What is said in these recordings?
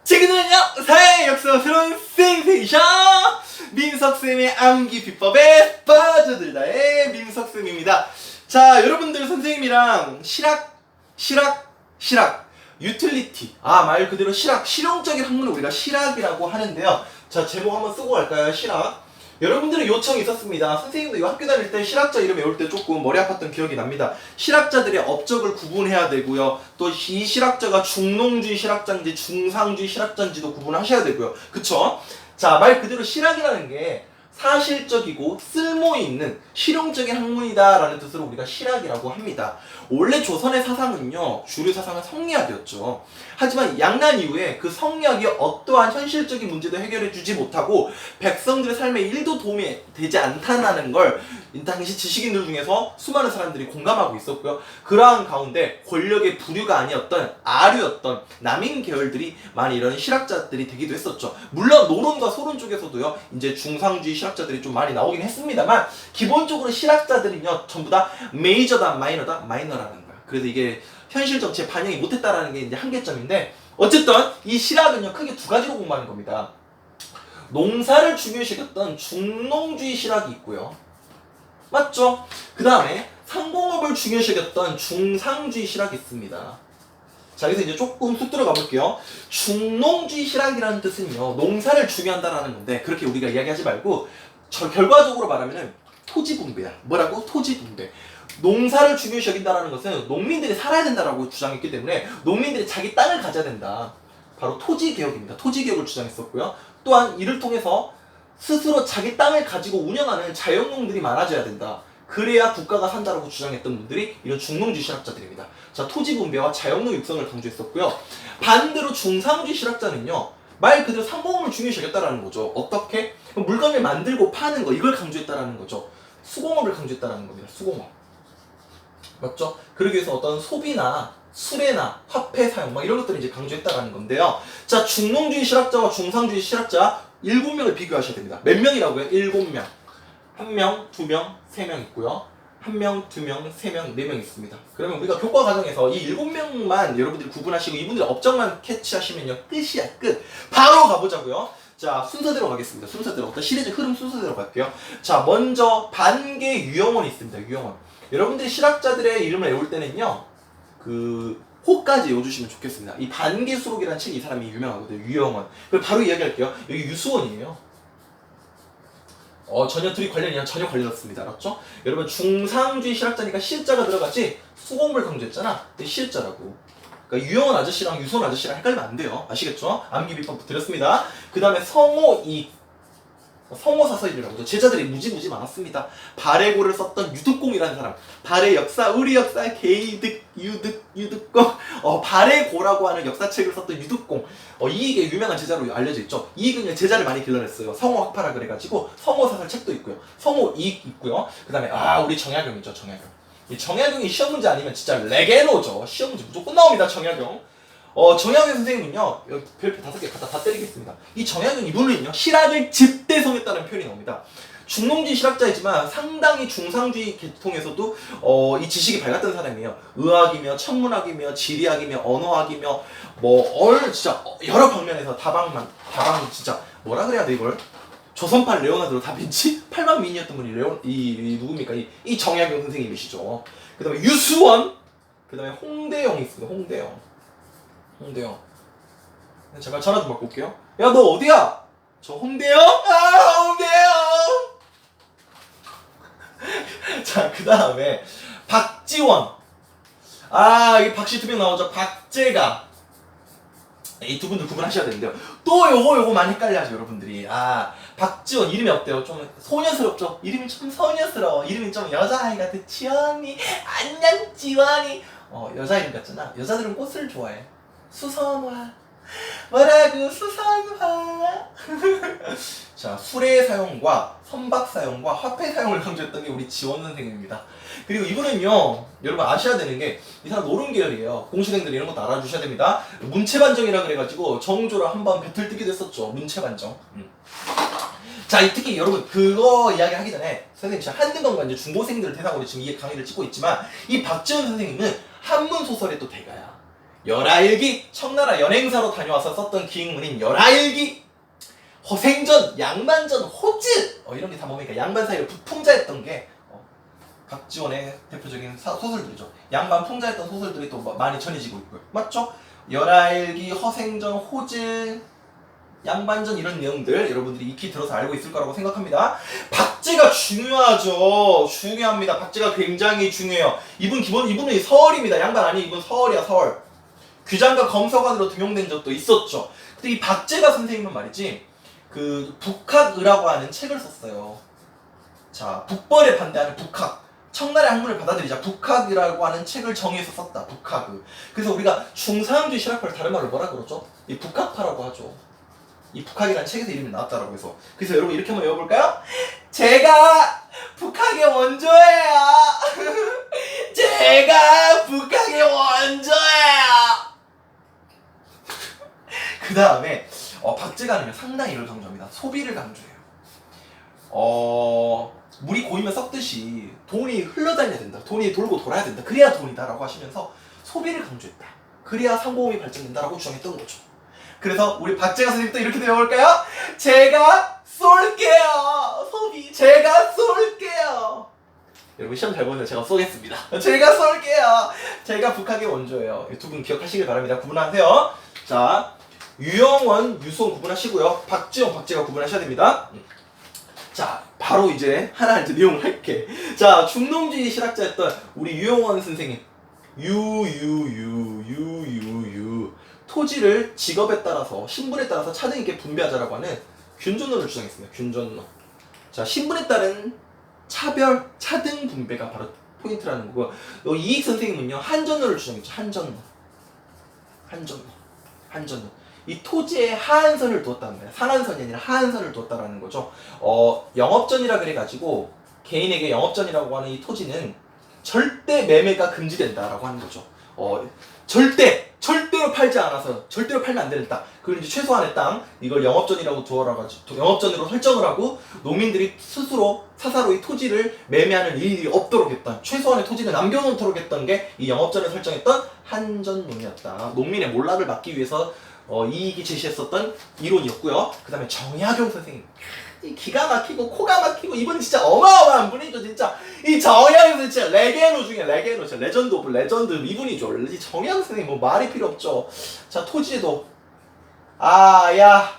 지금은요 사회 역사스러운 센세이션 민석쌤의 암기 비법에 빠져들다의 민석쌤입니다. 자, 여러분들 선생님이랑 실학 유틸리티, 말 그대로 실용적인 학문을 우리가 실학이라고 하는데요. 자, 제목 한번 쓰고 갈까요? 실학. 여러분들의 요청이 있었습니다. 선생님도 이 학교 다닐 때 실학자 이름 외울 때 조금 머리 아팠던 기억이 납니다. 실학자들의 업적을 구분해야 되고요. 또 이 실학자가 중농주의 실학자인지 중상주의 실학자인지도 구분하셔야 되고요. 그쵸? 자, 말 그대로 실학이라는 게 사실적이고 쓸모있는 실용적인 학문이다라는 뜻으로 우리가 실학이라고 합니다. 원래 조선의 사상은요, 주류 사상은 성리학이었죠. 하지만 양난 이후에 그 성리학이 어떠한 현실적인 문제도 해결해주지 못하고 백성들의 삶에 1도 도움이 되지 않다는 걸 당시 지식인들 중에서 수많은 사람들이 공감하고 있었고요. 그러한 가운데 권력의 부류가 아니었던 아류였던 남인 계열들이 많이 이런 실학자들이 되기도 했었죠. 물론 노론과 소론 쪽에서도요, 이제 중상주의 실학자들이 좀 많이 나오긴 했습니다만, 기본적으로 실학자들은요 전부 다 메이저다 마이너다, 마이너라는 거야. 그래서 이게 현실 정치에 반영이 못했다라는 게 이제 한계점인데, 어쨌든 이 실학은요 크게 두 가지로 공부하는 겁니다. 농사를 중요시했던 중농주의 실학이 있고요, 맞죠? 그 다음에 상공업을 중요시했던 중상주의 실학이 있습니다. 자, 여기서 이제 조금 쑥 들어가 볼게요. 중농주의 실학이라는 뜻은요, 농사를 중요한다라는 건데, 그렇게 우리가 이야기하지 말고 결과적으로 말하면은 토지분배야. 뭐라고? 토지분배. 농사를 중요시 여긴다는 것은 농민들이 살아야 된다라고 주장했기 때문에 농민들이 자기 땅을 가져야 된다. 바로 토지개혁입니다. 토지개혁을 주장했었고요. 또한 이를 통해서 스스로 자기 땅을 가지고 운영하는 자영농들이 많아져야 된다. 그래야 국가가 산다라고 주장했던 분들이 이런 중농주의 실학자들입니다. 자, 토지분배와 자영농 육성을 강조했었고요. 반대로 중상주의 실학자는요, 말 그대로 상공업을 중요시 여겼다라는 거죠. 어떻게? 물건을 만들고 파는 거, 이걸 강조했다라는 거죠. 수공업을 강조했다라는 겁니다. 수공업. 맞죠? 그러기 위해서 어떤 소비나 수레나 화폐 사용 이런 것들을 이제 강조했다라는 건데요. 자, 중농주의 실학자와 중상주의 실학자 7명을 비교하셔야 됩니다. 몇 명이라고요? 7명. 1명, 2명, 3명 있고요. 1명, 2명, 3명, 4명 있습니다. 그러면 우리가 교과 과정에서 이 7명만 여러분들이 구분하시고 이분들의 업적만 캐치하시면요, 끝이야, 끝. 바로 가보자고요. 자, 순서대로 가겠습니다. 순서대로. 어떤 시리즈 흐름 순서대로 갈게요. 자, 먼저 반개 유영원이 있습니다. 유영원. 여러분들이 실학자들의 이름을 외울 때는요, 호까지 외워주시면 좋겠습니다. 이 반개수록이라는 책이 이 사람이 유명하거든요. 유영원. 그럼 바로 이야기할게요. 여기 유수원이에요. 전혀 둘이 관련이냐? 전혀 관련 없습니다. 알았죠? 여러분, 중상주의 실학자니까 실자가 들어갔지, 수공을 강조했잖아. 근데 실자라고. 그러니까 유영원 아저씨랑 유수원 아저씨랑 헷갈리면 안 돼요. 아시겠죠? 암기 비법 드렸습니다. 그 다음에 성호사서이라고 하죠. 제자들이 무지무지 많았습니다. 발해고를 썼던 유득공이라는 사람. 발해 역사, 의리 역사, 개이득, 유득공. 발해고라고 하는 역사책을 썼던 유득공. 이익의 유명한 제자로 알려져 있죠. 이익은 제자를 많이 길러냈어요. 성호학파라 그래가지고 성호사설 책도 있고요. 성호이익 있고요. 그 다음에 우리 정약용이죠. 정약용. 이 정약용이 시험 문제 아니면 진짜 레게노죠. 시험 문제 무조건 나옵니다. 정약용. 정약용 선생님은요, 별표 5개 갖다 다 때리겠습니다. 이 정약용 이분은요, 실학을 집대성했다는 표현이 나옵니다. 중농주의 실학자이지만 상당히 중상주의 계통에서도 이 지식이 밝았던 사람이에요. 의학이며 천문학이며 지리학이며 언어학이며 진짜 여러 방면에서 다방 진짜 뭐라 그래야 돼 이걸? 조선판 레오나르도 다빈치? 8만 미인이었던 분이 누굽니까? 이 정약용 선생님이시죠. 그 다음에 유수원, 그 다음에 홍대영이 있습니다. 홍대영. 잠깐 전화 좀 받고 올게요. 야, 너 어디야? 저 홍대영? 홍대영! 자, 그 다음에 박지원. 이 박씨 2명 나오죠. 박재가. 이 두 분들 구분하셔야 되는데요. 또 요거 많이 헷갈려하죠, 여러분들이. 박지원 이름이 어때요? 좀 소녀스럽죠? 이름이 좀 소녀스러워. 이름이 좀 여자아이 같아. 지원이, 안녕 지원이. 여자 이름 같잖아. 여자들은 꽃을 좋아해. 수선화. 뭐라고? 수선화. 자, 수레 사용과 선박 사용과 화폐 사용을 강조했던 게 우리 지원 선생님입니다. 그리고 이분은요, 여러분 아셔야 되는 게 이 사람 노론 계열이에요. 공시생들 이런 것도 알아주셔야 됩니다. 문체반정이라 그래가지고 정조랑 한번 배틀 뜨기도 했었죠. 문체반정. 자, 특히 여러분 그거 이야기하기 전에 선생님 지금 한등검과 이제 중고생들을 대상으로 지금 이 강의를 찍고 있지만, 이 박지원 선생님은 한문 소설의 또 대가야. 열하일기 청나라 연행사로 다녀와서 썼던 기행문인 열하일기. 허생전, 양반전, 호즈 이런 게 다 뭡니까? 양반 사이를 부풍자했던 게 박지원의 대표적인 소설들이죠. 양반 풍자했던 소설들이 또 많이 전해지고 있고요. 맞죠? 열하일기, 허생전, 호즈, 양반전 이런 내용들 여러분들이 익히 들어서 알고 있을 거라고 생각합니다. 박제가 중요하죠. 중요합니다. 박제가 굉장히 중요해요. 이분은 서얼입니다. 양반 아니 이분 서얼이야 서얼. 규장과 검서관으로 등용된 적도 있었죠. 근데 이 박제가 선생님은 말이지 그 북학의라고 하는 책을 썼어요. 자, 북벌에 반대하는 북학. 청나라의 학문을 받아들이자 북학이라고 하는 책을 정의해서 썼다. 북학의. 그래서 우리가 중상주의 실학파를 다른 말로 뭐라 그러죠? 이 북학파라고 하죠. 이 북학이라는 책에서 이름이 나왔다라고 해서. 그래서 여러분 이렇게 한번 외워볼까요? 제가 북학의 원조예요. 제가 북학의 원조예요. 그 다음에 박제가는요 상당히 이걸 강조합니다. 소비를 강조해요. 물이 고이면 썩듯이 돈이 흘러다녀야 된다. 돈이 돌고 돌아야 된다. 그래야 돈이다라고 하시면서 소비를 강조했다. 그래야 상공업이 발전된다라고 주장했던 거죠. 그래서 우리 박제가 선생님도 이렇게 배워볼까요? 제가 쏠게요. 소비. 제가 쏠게요. 여러분 시험 잘 보면 제가 쏘겠습니다. 제가 쏠게요. 제가 북학의 원조예요. 두 분 기억하시길 바랍니다. 구분하세요. 자, 유영원, 유수원 구분하시고요. 박지원, 박제가 구분하셔야 됩니다. 자, 바로 이제 하나 이제 내용을 할게. 자, 중농주의 실학자였던 우리 유영원 선생님. 토지를 직업에 따라서, 신분에 따라서 차등 있게 분배하자라고 하는 균전론을 주장했습니다. 균전론. 자, 신분에 따른 차별, 차등 분배가 바로 포인트라는 거고, 이익 선생님은요, 한전론을 주장했죠. 한전론. 이 토지에 하한선을 두었다는 거예요. 상한선이 아니라 하한선을 두었다라는 거죠. 영업전이라 그래가지고 개인에게 영업전이라고 하는 이 토지는 절대 매매가 금지된다라고 하는 거죠. 절대로 팔지 않아서 절대로 팔면 안 된다. 그걸 이제 최소한의 땅 이걸 영업전이라고 두어라가지고 영업전으로 설정을 하고 농민들이 스스로 사사로 이 토지를 매매하는 일이 없도록 했던 최소한의 토지를 남겨놓도록 했던 게 이 영업전을 설정했던 한전론이었다. 농민의 몰락을 막기 위해서 이익이 제시했었던 이론이었고요. 그 다음에 정약용 선생님. 기가 막히고 코가 막히고 이분 진짜 어마어마한 분이죠. 진짜 이 정약용 선생님 진짜 레게노 중에 레게노, 진짜 레전드 오브 레전드 이분이죠. 이 정약용 선생님 뭐 말이 필요 없죠. 자, 토지에도 아야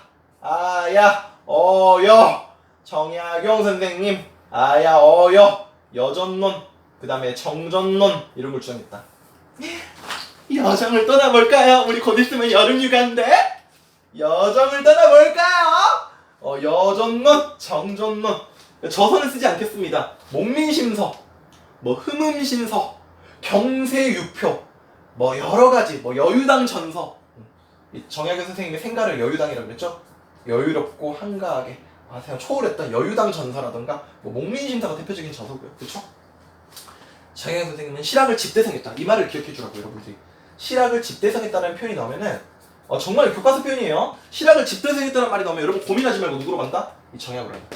어여 정약용 선생님 아야 어여 여전론 그 다음에 정전론 이런 걸 주장했다. 여정을 떠나볼까요? 우리 곧 있으면 여름휴가인데 여정을 떠나볼까요? 여전론, 정전론 저서는 쓰지 않겠습니다. 목민심서, 뭐 흠음신서, 경세유표 뭐 여러가지 여유당 전서 정약용 선생님의 생가를 여유당이라고 그랬죠? 여유롭고 한가하게 그냥 초월했던 여유당 전서라던가 뭐 목민심서가 대표적인 저서고요. 그쵸? 정약용 선생님은 실학을 집대성했다. 이 말을 기억해 주라고 여러분들이. 실학을 집대성했다는 표현이 나오면은 정말 교과서 표현이에요. 실학을 집대성했다는 말이 나오면 여러분 고민하지 말고 누구로 간다? 이 정약으로 간다.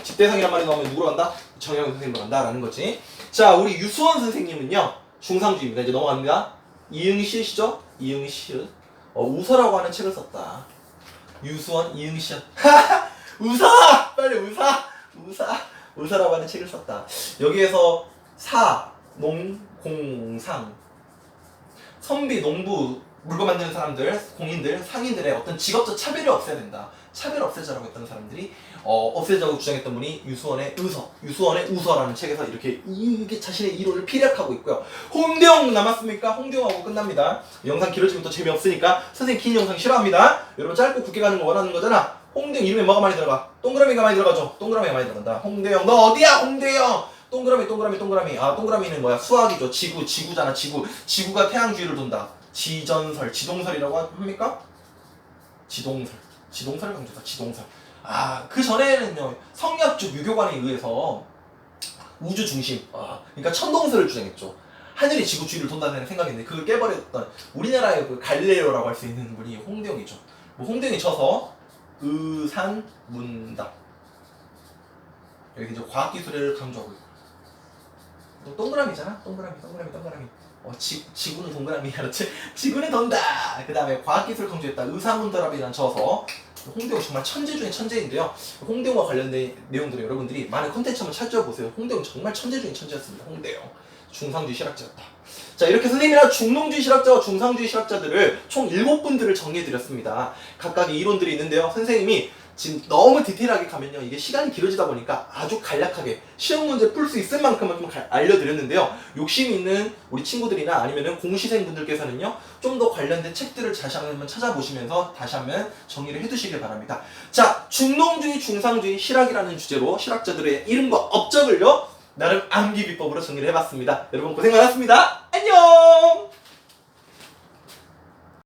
집대성이란 말이 나오면 누구로 간다? 정약용 선생님으로 간다라는 거지. 자, 우리 유수원 선생님은요 중상주의입니다. 이제 넘어갑니다. 이응시시죠? 이응시 우서라고 하는 책을 썼다. 유수원 이응시 우서! 빨리 우서라고 하는 책을 썼다. 여기에서 사, 농, 공, 상 선비, 농부, 물건 만드는 사람들, 공인들, 상인들의 어떤 직업적 차별을 없애야 된다. 차별을 없애자라고 했던 사람들이 없애자고 주장했던 분이 유수원의 우서라는 책에서 이렇게 자신의 이론을 피력하고 있고요. 홍대용 남았습니까? 홍대용하고 끝납니다. 영상 길어지면 또 재미없으니까 선생님 긴 영상 싫어합니다. 여러분 짧고 굵게 가는 거 원하는 거잖아. 홍대용 이름에 뭐가 많이 들어가? 동그라미가 많이 들어가죠? 동그라미가 많이 들어간다. 홍대용 너 어디야 홍대용? 동그라미. 아, 동그라미는 뭐야? 수학이죠. 지구잖아. 지구가 태양 주위를 돈다. 지동설이라고 합니까? 지동설을 강조했다. 지동설. 아, 그 전에는요. 성약적 유교관에 의해서 우주 중심, 그러니까 천동설을 주장했죠. 하늘이 지구 주위를 돈다는 생각인데 그걸 깨버렸던 우리나라의 그 갈릴레오라고 할 수 있는 분이 홍대용이죠. 홍대용이 쳐서 의산문답. 여기 이제 과학기술을 강조하고 있고. 동그라미잖아. 동그라미. 지구는 동그라미 알았지? 지구는 돈다. 그 다음에 과학기술 강조했다. 의사문답이란 저서. 홍대웅 정말 천재 중에 천재인데요. 홍대웅과 관련된 내용들을 여러분들이 많은 컨텐츠 한번 찾아보세요. 홍대웅 정말 천재 중에 천재였습니다. 홍대웅 중상주의 실학자였다. 자, 이렇게 선생님이랑 중농주의 실학자와 중상주의 실학자들을 총 7분들을 정리해드렸습니다. 각각의 이론들이 있는데요. 선생님이 지금 너무 디테일하게 가면요, 이게 시간이 길어지다 보니까 아주 간략하게 시험 문제 풀 수 있을 만큼만 좀 알려드렸는데요. 욕심 있는 우리 친구들이나 아니면은 공시생분들께서는요, 좀 더 관련된 책들을 다시 한번 찾아보시면서 다시 한번 정리를 해두시길 바랍니다. 자, 중농주의, 중상주의, 실학이라는 주제로 실학자들의 이름과 업적을요, 나름 암기 비법으로 정리를 해봤습니다. 여러분 고생 많았습니다. 안녕!